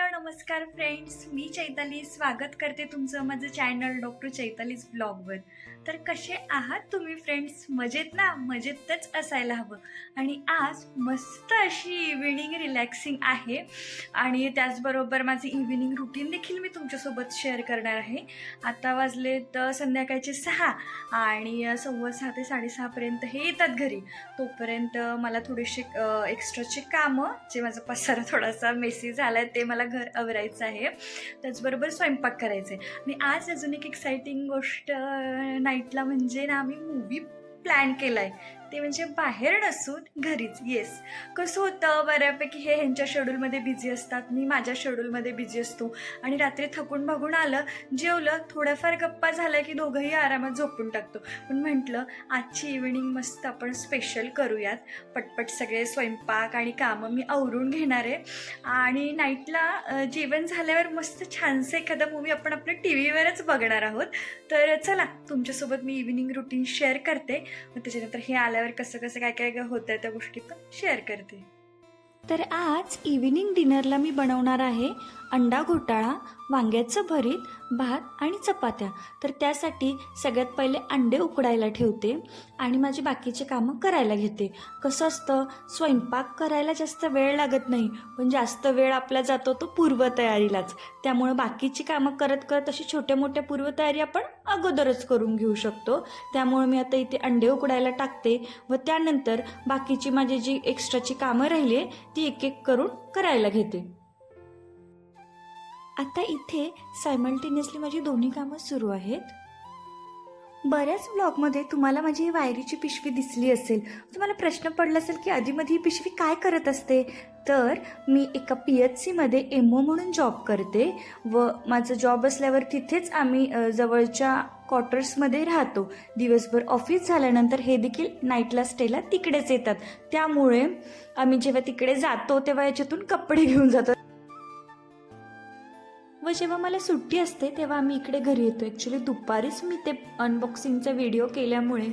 नमस्कार फ्रेंड्स, मी चैताली स्वागत करते तुमचं माझं चॅनल डॉक्टर चैतालीज ब्लॉगवर. तर कसे आहात तुम्ही फ्रेंड्स? मजेत ना? मजेतच असायला हवं. आणि आज मस्त अशी इव्हिनिंग रिलॅक्सिंग आहे आणि त्याचबरोबर माझे इव्हिनिंग रुटीन देखील मी तुमच्यासोबत शेअर करणार आहे. आता वाजले तर संध्याकाळचे 6 आणि 6:15 ते 6:30पर्यंत हे येतात घरी. तोपर्यंत मला थोडेसे एक्स्ट्राचे कामं, जे माझा पसारा थोडासा मेसी झाला आहे ते मला घर आवरायचं आहे. त्याचबरोबर स्वयंपाक करायचा आहे. आणि आज अजून एक एक्साइटिंग गोष्ट नाईटला म्हणजे ना, आम्ही मूवी प्लॅन केला आहे. ते म्हणजे बाहेर नसून घरीच. येस, कसं होतं बऱ्यापैकी हे ह्यांच्या शेड्यूलमध्ये बिझी असतात, मी माझ्या शेड्यूलमध्ये बिझी असतो आणि रात्री थकून भागून आलं, जेवलं, थोड्याफार गप्पा झाल्या की दोघंही आरामात झोपून टाकतो. पण म्हटलं आजची इव्हिनिंग मस्त आपण स्पेशल करूयात. पटपट सगळे स्वयंपाक आणि कामं मी आवरून घेणार आहे आणि नाईटला जेवण झाल्यावर मस्त छानसं एखादा मूवी आपण आपल्या टी व्हीवरच बघणार आहोत. तर चला, तुमच्यासोबत मी इव्हिनिंग रुटीन शेअर करते, मग त्याच्यानंतर हे आल्यावर कसं कसं काय काय होतं आहे त्या गोष्टी पण शेअर करते. तर आज इव्हिनिंग डिनरला मी बनवणार आहे अंडा घोटाळा, वांग्याचं भरीत, भात आणि चपात्या. तर त्यासाठी सगळ्यात पहिले अंडे उकडायला ठेवते आणि माझी बाकीचे कामं करायला घेते. कसं असतं, स्वयंपाक करायला जास्त वेळ लागत नाही, पण जास्त वेळ आपला जातो तो पूर्वतयारीलाच. त्यामुळं बाकीची कामं करत करत अशी छोट्या मोठ्या पूर्वतयारी आपण अगोदरच करून घेऊ शकतो. त्यामुळे मी आता इथे अंडे उकडायला टाकते व त्यानंतर बाकीची माझी जी एक्स्ट्राची कामं राहिली ती एक एक करून करायला घेते. आता इथे सायमल्टेनियसली माझी दोन्ही कामं सुरू आहेत. बऱ्याच ब्लॉगमध्ये तुम्हाला माझी ही वायरीची पिशवी दिसली असेल. तुम्हाला प्रश्न पडला असेल की आधीमध्ये ही पिशवी काय करत असते. तर मी एका PHCमध्ये MO म्हणून जॉब करते व माझं जॉब असल्यावर तिथेच आम्ही जवळच्या क्वार्टर्समध्ये राहतो. दिवसभर ऑफिस झाल्यानंतर हे देखील नाईटला स्टेला तिकडेच येतात. त्यामुळे आम्ही जेव्हा तिकडे जातो तेव्हा याच्यातून कपडे घेऊन जातो व जेव्हा मला सुट्टी असते तेव्हा आम्ही इकडे घरी येतो. ॲक्च्युली दुपारीच मी ते अनबॉक्सिंगचा व्हिडिओ केल्यामुळे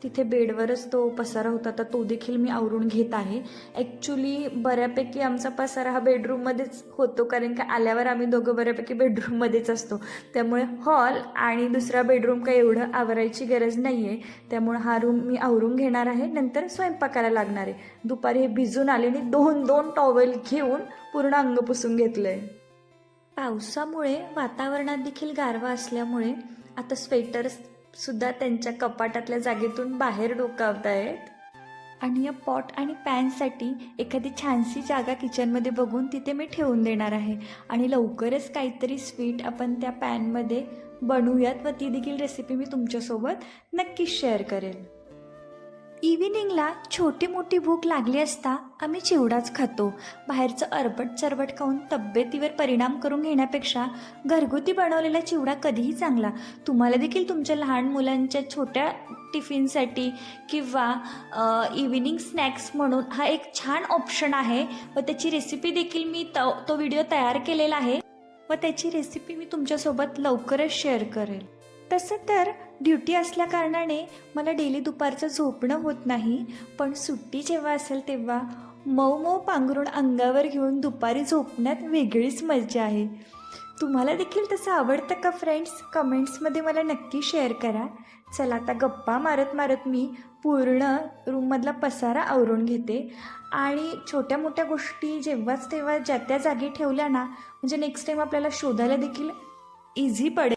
तिथे बेडवरच तो पसारा होता, तर तो देखील मी आवरून घेत आहे. ॲक्च्युली बऱ्यापैकी आमचा पसारा हा बेडरूममध्येच होतो, कारण का आल्यावर आम्ही दोघं बऱ्यापैकी बेडरूममध्येच असतो. त्यामुळे हॉल आणि दुसरा बेडरूम काही एवढं आवरायची गरज नाही आहे. त्यामुळे हा रूम मी आवरून घेणार आहे, नंतर स्वयंपाकाला लागणार आहे. दुपारी हे भिजून आले आणि दोन टॉवेल घेऊन पूर्ण अंग पुसून घेतलं आहे. पावसामुळे वातावरणात देखील गारवा असल्यामुळे आता स्वेटर्ससुद्धा त्यांच्या कपाटातल्या जागेतून बाहेर डोकावत आहेत. आणि या पॉट आणि पॅनसाठी एखादी छानशी जागा किचनमध्ये बघून तिथे मी ठेवून देणार आहे. आणि लवकरच काहीतरी स्वीट आपण त्या पॅनमध्ये बनवूयात व ती देखील रेसिपी मी तुमच्यासोबत नक्कीच शेअर करेल. इव्हिनिंगला छोटी मोठी भूक लागली असता आम्ही चिवडाच खातो. बाहेरचं अरबट चरबट खाऊन तब्येतीवर परिणाम करून घेण्यापेक्षा घरगुती बनवलेला चिवडा कधीही चांगला. तुम्हाला देखील तुमच्या लहान मुलांच्या छोट्या टिफिनसाठी किंवा इव्हिनिंग स्नॅक्स म्हणून हा एक छान ऑप्शन आहे व त्याची रेसिपी देखील मी तो व्हिडिओ तयार केलेला आहे व त्याची रेसिपी मी तुमच्यासोबत लवकरच शेअर करेल. तसं तर ड्युटी असल्याकारणाने मला डेली दुपारचं झोपणं होत नाही, पण सुट्टी जेव्हा असेल तेव्हा मऊ पांघरूण अंगावर घेऊन दुपारी झोपण्यात वेगळीच मजा आहे. तुम्हाला देखील तसं आवडतं का फ्रेंड्स? कमेंट्समध्ये मला नक्की शेअर करा. चला, आता गप्पा मारत मारत मी पूर्ण रूममधला पसारा आवरून घेते आणि छोट्या मोठ्या गोष्टी जेव्हाच तेव्हा ज्या त्या जागी ठेवल्या ना, म्हणजे नेक्स्ट टाईम आपल्याला शोधायला देखील इझी पडेल.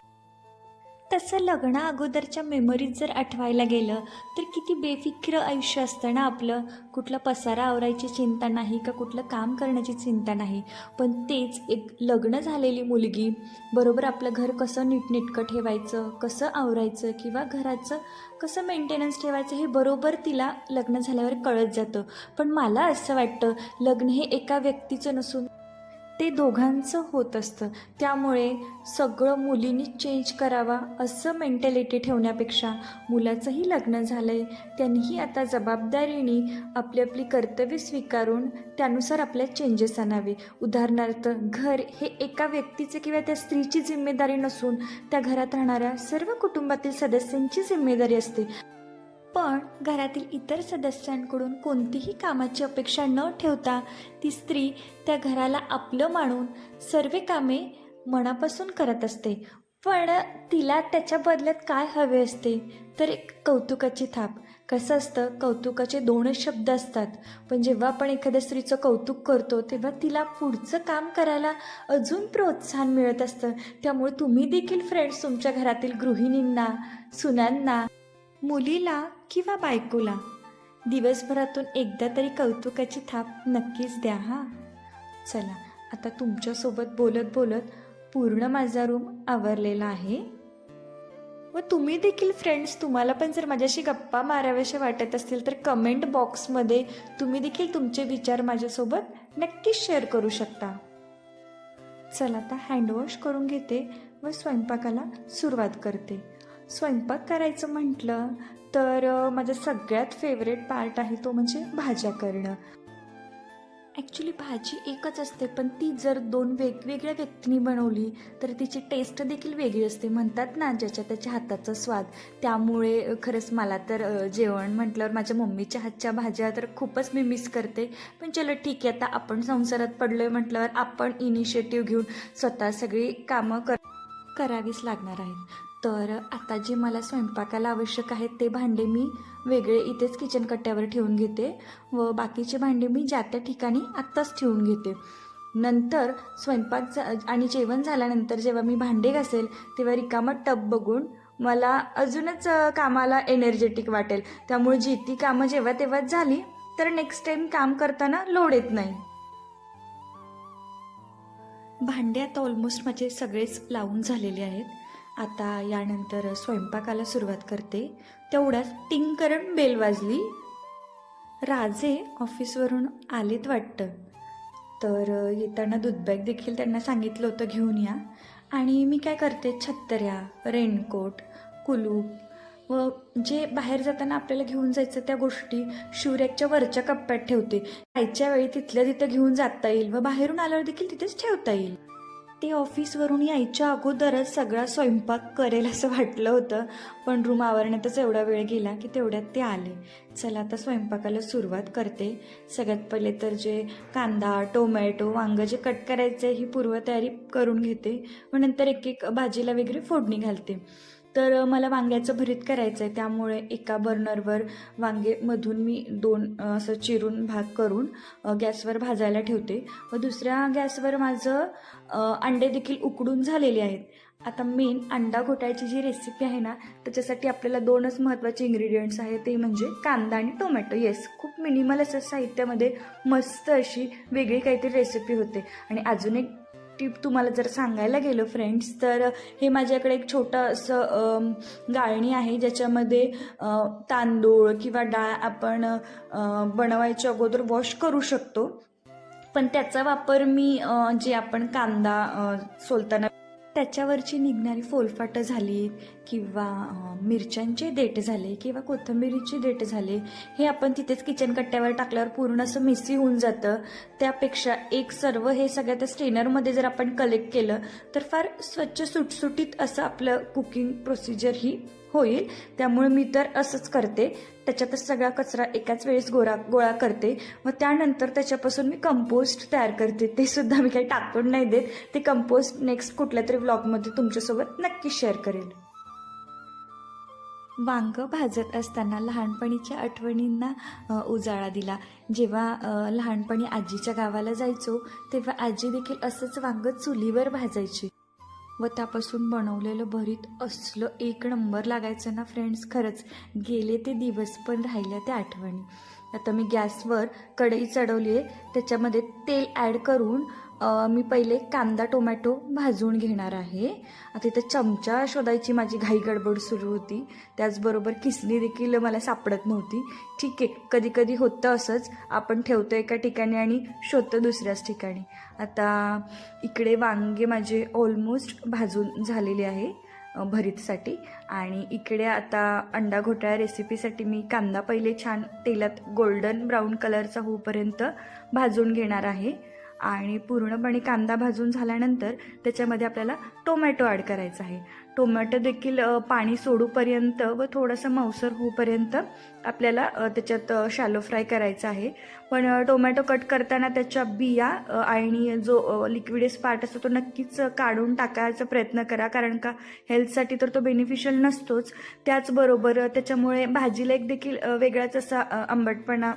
तसं लग्ना अगोदरच्या मेमरीज जर आठवायला गेलं तर किती बेफिक्र आयुष्य असतं ना आपलं. कुठला पसारा आवरायची चिंता नाही का कुठलं काम करण्याची चिंता नाही. पण तेच एक लग्न झालेली मुलगी बरोबर आपलं घर कसं नीटनेटकं ठेवायचं, कसं आवरायचं किंवा घराचं कसं मेंटेनन्स ठेवायचं हे बरोबर तिला लग्न झाल्यावर कळत जातं. पण मला असं वाटतं लग्न हे एका व्यक्तीचं नसून ते दोघांचं होत असतं. त्यामुळे सगळं मुलींनी चेंज करावा असं मेंटॅलिटी ठेवण्यापेक्षा मुलाचंही लग्न झालं आहे, त्यांनीही आता जबाबदारीने आपली आपली कर्तव्य स्वीकारून त्यानुसार आपल्या चेंजेस आणावे. उदाहरणार्थ, घर हे एका व्यक्तीचे किंवा त्या स्त्रीची जिम्मेदारी नसून त्या घरात राहणाऱ्या सर्व कुटुंबातील सदस्यांची जिम्मेदारी असते. पण घरातील इतर सदस्यांकडून कोणतीही कामाची अपेक्षा न ठेवता ती स्त्री त्या घराला आपलं मानून सर्व कामे मनापासून करत असते. पण तिला त्याच्या बदल्यात काय हवे असते तर एक कौतुकाची थाप. कसं असतं, कौतुकाचे 2च शब्द असतात, पण जेव्हा आपण एखाद्या स्त्रीचं कौतुक करतो तेव्हा तिला पुढचं काम करायला अजून प्रोत्साहन मिळत असतं. त्यामुळे तुम्ही देखील फ्रेंड्स तुमच्या घरातील गृहिणींना, सुनांना, मुलीला किंवा बायकोला दिवसभरातून एकदा तरी कौतुकाची थाप नक्कीच द्या हां. चला, आता तुमच्यासोबत बोलत बोलत पूर्ण माझा रूम आवरलेला आहे. व तुम्ही देखील फ्रेंड्स, तुम्हाला पण जर माझ्याशी गप्पा माराव्याशा वाटत असतील तर कमेंट बॉक्समध्ये तुम्ही देखील तुमचे विचार माझ्यासोबत नक्कीच शेअर करू शकता. चला, आता हँडवॉश करून घेते व स्वयंपाकाला सुरुवात करते. स्वयंपाक करायचं म्हटलं तर माझा सगळ्यात फेवरेट पार्ट आहे तो म्हणजे भाज्या करणं. ॲक्च्युली भाजी एकच असते, पण ती जर 2 वेगवेगळ्या व्यक्तींनी बनवली तर तिची टेस्ट देखील वेगळी असते. म्हणतात ना, ज्याच्या त्याच्या हाताचा स्वाद. त्यामुळे खरंच मला तर जेवण म्हटल्यावर माझ्या मम्मीच्या हातच्या भाज्या तर खूपच मी मिस करते. पण चलो ठीक आहे, आता आपण संसारात पडलो आहे म्हटल्यावर आपण इनिशिएटिव्ह घेऊन स्वतः सगळी कामं करावीच लागणार आहेत. तर आता जे मला स्वयंपाकाला आवश्यक आहेत ते भांडे मी वेगळे इथेच किचन कट्ट्यावर ठेवून घेते व बाकीचे भांडे मी ज्या त्या ठिकाणी आत्ताच ठेवून घेते. नंतर स्वयंपाक आणि जेवण झाल्यानंतर जेव्हा मी भांडे घासेल तेव्हा रिकामा टब बघून मला अजूनच कामाला एनर्जेटिक वाटेल. त्यामुळे जी ती कामं जेव्हा तेव्हाच झाली तर नेक्स्ट टाईम काम करताना लोड येत नाही. भांडे आता ऑलमोस्ट माझे सगळेच लावून झालेले आहेत. आता यानंतर स्वयंपाकाला सुरुवात करते. तेवढ्याच टिंग करून बेल वाजली. राजे ऑफिसवरून आलेत वाटतं, तर येताना दूधबॅग देखील त्यांना सांगितलं होतं घेऊन या. आणि मी काय करते, छत्र्या, रेनकोट, कुलूप व जे बाहेर जाताना आपल्याला घेऊन जायचं त्या गोष्टी शूरॅकच्या वरच्या कप्प्यात ठेवते. जायच्या वेळी तिथल्या तिथं घेऊन जाता येईल व बाहेरून आल्यावर देखील तिथेच ठेवता येईल. ते ऑफिसवरून यायच्या अगोदरच सगळा स्वयंपाक करेल असं वाटलं होतं, पण रूम आवरण्यातच एवढा वेळ गेला की तेवढ्यात ते आले. चला, आता स्वयंपाकाला सुरुवात करते. सगळ्यात पहिले तर जे कांदा, टोमॅटो, वांगं जे कट करायचं आहे ही पूर्वतयारी करून घेते व नंतर एक एक भाजीला वगैरे फोडणी घालते. तर मला वांग्याचं भरीत करायचं आहे, त्यामुळे एका बर्नरवर वांगे मधून मी 2 असं चिरून भाग करून गॅसवर भाजायला ठेवते व दुसऱ्या गॅसवर माझं अंडे देखील उकडून झालेले आहेत. आता मेन अंडा घोटाळ्याची जी रेसिपी आहे ना, त्याच्यासाठी आपल्याला 2च महत्त्वाचे इन्ग्रेडियंट्स आहेत, ते म्हणजे कांदा आणि टोमॅटो. येस, खूप मिनिमल असं साहित्यामध्ये मस्त अशी वेगळी काहीतरी रेसिपी होते. आणि अजून एक टिप तुम्हाला जर सांगायला गेलो फ्रेंड्स, तर हे माझ्याकडे एक छोटं असं गाळणी आहे ज्याच्यामध्ये तांदूळ किंवा डाळ आपण बनवायच्या अगोदर वॉश करू शकतो. पण त्याचा वापर मी जे आपण कांदा सोलताना त्याच्यावरची निघणारी फोलफाटं झाली किंवा मिरच्यांचे देठ झाले किंवा कोथिंबीरीचे देठ झाले, हे आपण तिथेच किचन कट्ट्यावर टाकल्यावर पूर्ण असं मेसी होऊन जातं. त्यापेक्षा एक सर्व हे सगळ्या त्या स्ट्रेनरमध्ये जर आपण कलेक्ट केलं तर फार स्वच्छ सुटसुटीत असं आपलं कुकिंग प्रोसिजर ही होईल. त्यामुळे मी तर असंच करते. त्याच्यातच सगळा कचरा एकाच वेळेस गोळा करते व त्यानंतर त्याच्यापासून मी कंपोस्ट तयार करते. ते सुद्धा मी काही टाकून नाही देत. ते कंपोस्ट नेक्स्ट कुठल्या तरी व्लॉगमध्ये तुमच्यासोबत नक्की शेअर करेल. वांगं भाजत असताना लहानपणीच्या आठवणींना उजाळा दिला. जेव्हा लहानपणी आजीच्या गावाला जायचो तेव्हा आजी देखील असंच वांगं चुलीवर भाजायची व त्यापासून बनवलेलं भरीत असलं एक नंबर लागायचं ना फ्रेंड्स. खरंच गेले ते दिवस पण राहिल्या त्या आठवणी. आता मी गॅसवर कढई चढवली आहे, त्याच्यामध्ये तेल ॲड करून मी पहिले कांदा टोमॅटो भाजून घेणार आहे. आता इथं चमचा शोधायची माझी घाई गडबड सुरू होती. त्याचबरोबर किसणी देखील मला सापडत नव्हती. ठीक आहे, कधी कधी होतं असंच, आपण ठेवतो एका ठिकाणी आणि शोधतो दुसऱ्याच ठिकाणी. आता इकडे वांगे माझे ऑलमोस्ट भाजून झालेले आहे भरीतसाठी. आणि इकडे आता अंडा घोटाळा रेसिपीसाठी मी कांदा पहिले छान तेलात गोल्डन ब्राऊन कलरचा होईपर्यंत भाजून घेणार आहे. आणि पूर्णपणे कांदा भाजून झाल्यानंतर त्याच्यामध्ये आपल्याला टोमॅटो ॲड करायचा आहे. टोमॅटो देखील पाणी सोडूपर्यंत व थोडंसं मऊसर होऊपर्यंत आपल्याला त्याच्यात शॅलो फ्राय करायचं आहे. पण टोमॅटो कट करताना त्याच्या बिया आणि जो लिक्विडस पार्ट असतो तो नक्कीच काढून टाकायचा प्रयत्न करा, कारण का हेल्थसाठी तर तो बेनिफिशियल नसतोच. त्याचबरोबर त्याच्यामुळे भाजीला एक देखील वेगळाच असा आंबटपणा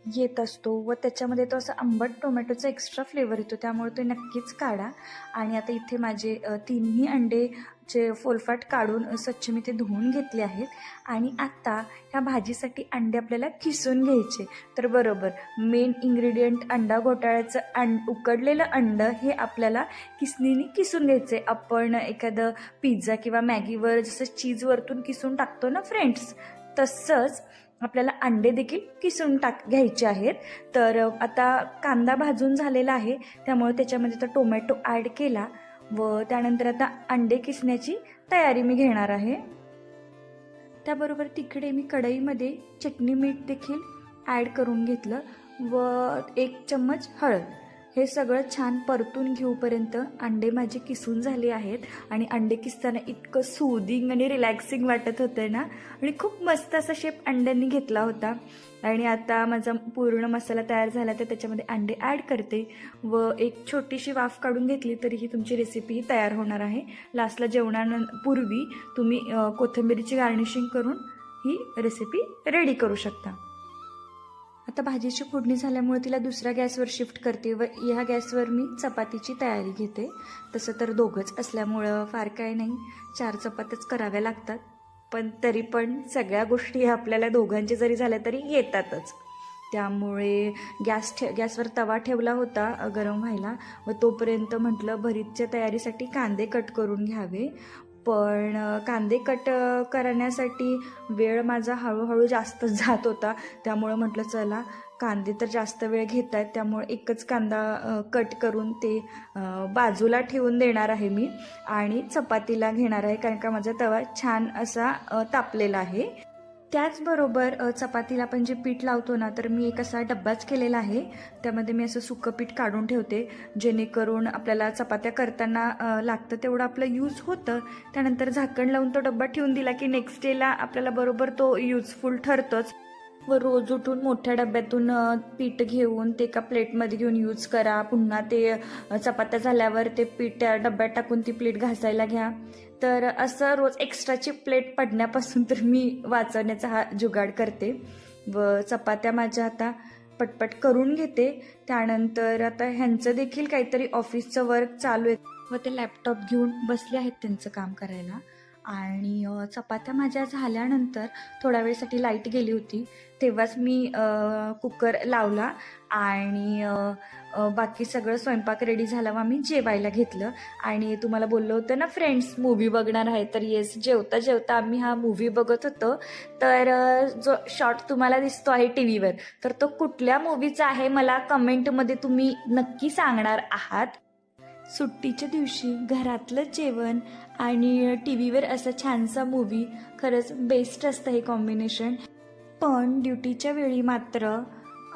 येत असतो व त्याच्यामध्ये तो असा आंबट टोमॅटोचा एक्स्ट्रा फ्लेवर येतो, त्यामुळे तो नक्कीच काढा. आणि आता इथे माझे 3ही अंडेचे फोलफाट काढून स्वच्छ मी ते धुवून घेतले आहेत. आणि आता ह्या भाजीसाठी अंडे आपल्याला किसून घ्यायचे. तर बरोबर मेन इन्ग्रेडियंट अंडा घोटाळ्याचं उकडलेलं अंडं हे आपल्याला किसणीने किसून घ्यायचे. आपण एखादं पिझ्झा किंवा मॅगीवर जसं चीज वरतून किसून टाकतो ना फ्रेंड्स, तसंच आपल्याला अंडे देखील किसून घ्यायचे आहेत. तर आता कांदा भाजून झालेला आहे, त्यामुळे त्याच्यामध्ये तर टोमॅटो ॲड केला व त्यानंतर आता अंडे किसण्याची तयारी मी घेणार आहे. त्याबरोबर तिकडे मी कढईमध्ये चटणी मीठ देखील ॲड करून घेतलं व 1 चम्मच हळद. हे सगळं छान परतून घेऊपर्यंत अंडे माझे किसून झाले आहेत. आणि अंडे किसताना इतकं सूदिंग आणि रिलॅक्सिंग वाटत होतं ना, आणि खूप मस्त असा शेप अंड्यांनी घेतला होता. आणि आता माझा पूर्ण मसाला तयार झाला तर त्याच्यामध्ये अंडे ॲड करते व एक छोटीशी वाफ काढून घेतली तरी ही तुमची रेसिपी तयार होणार आहे. लास्टला जेवणापूर्वी तुम्ही कोथिंबीरीची गार्निशिंग करून ही रेसिपी रेडी करू शकता. आता भाजीची फोडणी झाल्यामुळे तिला दुसऱ्या गॅसवर शिफ्ट करते व ह्या गॅसवर मी चपातीची तयारी घेते. तसं तर दोघंच असल्यामुळं फार काय नाही, 4 चपात्याच कराव्या लागतात, पण तरी पण सगळ्या गोष्टी आपल्याला दोघांचे जरी झाल्या तरी येतातच. त्यामुळे गॅसवर तवा ठेवला होता गरम व्हायला व तोपर्यंत म्हटलं भरीतच्या तयारीसाठी कांदे कट करून घ्यावे. पण कांदे कट करण्यासाठी वेळ माझा हळूहळू जास्त जात होता, त्यामुळं म्हटलं चला कांदे तर जास्त वेळ घेत आहेत, त्यामुळे एकच कांदा कट करून ते बाजूला ठेवून देणार आहे मी आणि चपातीला घेणार आहे, कारण का माझा तवा छान असा तापलेला आहे. त्याचबरोबर चपातीला आपण जे पीठ लावतो ना, तर मी एक असा डब्बाच केलेला आहे. त्यामध्ये मी असं सुकं पीठ काढून ठेवते, जेणेकरून आपल्याला चपात्या करताना लागतं तेवढं आपलं यूज होतं. त्यानंतर झाकण लावून तो डब्बा ठेवून दिला की नेक्स्ट डेला आपल्याला बरोबर तो युजफुल ठरतोच. व रोज उठून मोठ्या डब्यातून पीठ घेऊन ते एका प्लेटमध्ये घेऊन यूज करा. पुन्हा ते चपात्या झाल्यावर ते पीठ डब्यात टाकून ती प्लेट घासायला घ्या. तर असं रोज एक्स्ट्राची प्लेट पडण्यापासून तर मी वाचवण्याचा हा जुगाड करते. व चपात्या माझ्या आता पटपट करून घेते. त्यानंतर आता ह्यांचं देखील काहीतरी ऑफिसचं वर्क चालू आहे व ते लॅपटॉप घेऊन बसले आहेत त्यांचं काम करायला. आणि चपात्या माझ्या झाल्यानंतर थोड्या वेळसाठी लाईट गेली होती, तेव्हाच मी कुकर लावला आणि बाकी सगळं स्वयंपाक रेडी झाला व आम्ही जेवायला घेतलं. आणि तुम्हाला बोललो होतं ना फ्रेंड्स मूव्ही बघणार आहे, तर येस, जेवता जेवता आम्ही हा मूव्ही बघत होतो. तर जो शॉट तुम्हाला दिसतो आहे टी व्हीवर, तर तो कुठल्या मूव्हीचा आहे मला कमेंटमध्ये तुम्ही नक्की सांगणार आहात. सुट्टीच्या दिवशी घरातलं जेवण आणि टी व्हीवर असा छानसा मूव्ही, खरंच बेस्ट असतं हे कॉम्बिनेशन. पण ड्युटीच्या वेळी मात्र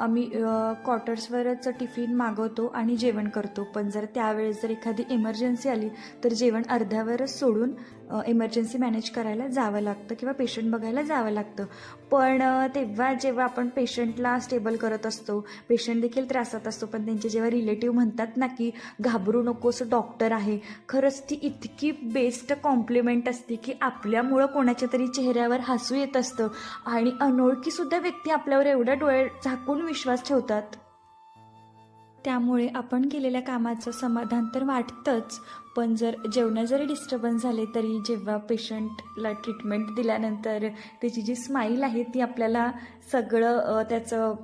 आम्ही क्वार्टर्सवरच टिफिन मागवतो आणि जेवण करतो. पण जर त्यावेळेस जर एखादी इमर्जन्सी आली तर जेवण अर्ध्यावरच सोडून इमर्जन्सी मॅनेज करायला जावं लागतं किंवा पेशंट बघायला जावं लागतं. पण तेव्हा जेव्हा आपण पेशंटला स्टेबल करत असतो, पेशंट देखील त्रासात असतो, पण त्यांचे जेव्हा रिलेटिव्ह म्हणतात ना की घाबरू नकोस डॉक्टर आहे, खरंच ती इतकी बेस्ट कॉम्प्लिमेंट असते की आपल्यामुळं कोणाच्या तरी चेहऱ्यावर हसू येत असतं आणि अनोळखीसुद्धा व्यक्ती आपल्यावर एवढ्या डोळे झाकून विश्वास ठेवतात. त्यामुळे आपण केलेल्या कामाचं समाधान तर वाटतंच, पण जर जेवणात जरी डिस्टर्बन्स झाले तरी जेव्हा पेशंटला ट्रीटमेंट दिल्यानंतर त्याची जी स्माईल आहे ती आपल्याला सगळं त्याचं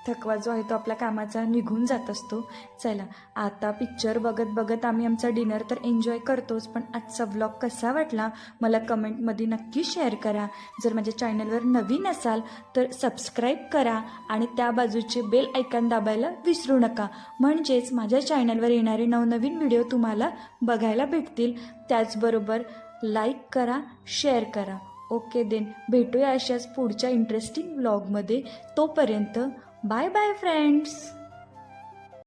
थकवा जो आहे तो आपल्या कामाचा निघून जात असतो. चला आता पिक्चर बघत बघत आम्ही आमचा डिनर तर एन्जॉय करतोच, पण आजचा व्लॉग कसा वाटला मला कमेंटमध्ये नक्की शेअर करा. जर माझ्या चॅनलवर नवीन असाल तर सबस्क्राईब करा आणि त्या बाजूचे बेल आयकॉन दाबायला विसरू नका, म्हणजेच माझ्या चॅनलवर येणारे नवनवीन व्हिडिओ तुम्हाला बघायला भेटतील. त्याचबरोबर लाईक करा, शेअर करा. ओके देन, भेटूया अशाच पुढच्या इंटरेस्टिंग व्लॉगमध्ये. तोपर्यंत बाय बाय फ्रेंड्स.